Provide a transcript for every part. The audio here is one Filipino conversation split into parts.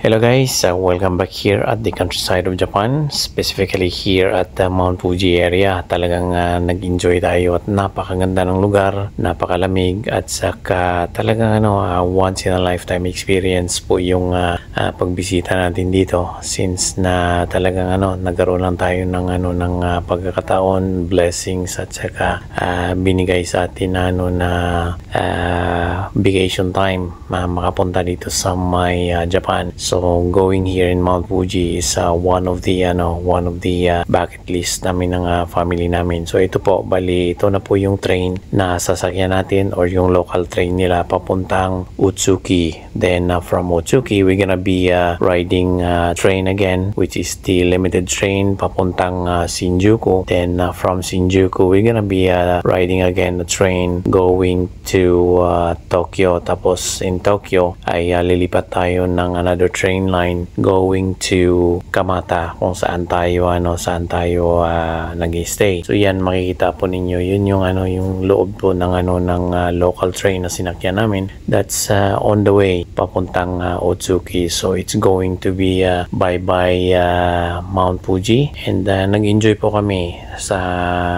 Hello guys, welcome back here at the countryside of Japan, specifically here at the Mount Fuji area. Talagang nag-enjoy tayo at napakaganda ng lugar, napakalamig at saka talagang once in a lifetime experience po yung pagbisita natin dito, since na talagang nagkaroon lang tayo ng pagkakataon, blessings at saka binigay sa atin na vacation time makapunta dito sa may Japan. So going here in Mount Fuji is one of the bucket list namin ng family namin. So ito po, bali ito na po yung train na sasakyan natin, or yung local train nila papuntang Utsuki. Then from Utsuki we're gonna be riding train again, which is the limited train papuntang Shinjuku. Then from Shinjuku we're gonna be riding again the train going to Tokyo. Tapos in Tokyo ay lilipat tayo ng another train line going to Kamata, kung saan tayo nag-stay. So yan, makikita po ninyo, yun yung loob po ng local train na sinakyan namin. That's on the way papuntang Otsuki. So it's going to be bye-bye Mount Fuji, and nag-enjoy po kami sa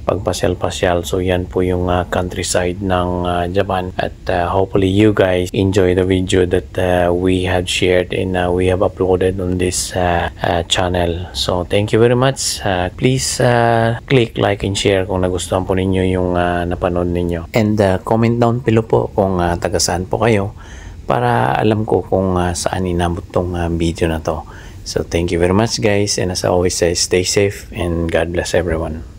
pagpasyal-pasyal. So yan po yung countryside ng Japan, at hopefully you guys enjoy the video that we have shared and we have uploaded on this channel. So thank you very much. Please click like and share kung nagustuhan po ninyo yung napanood ninyo, and comment down below po kung taga saan po kayo, para alam ko kung saan inabot tong video na to. So thank you very much guys, and as always, stay safe and God bless everyone.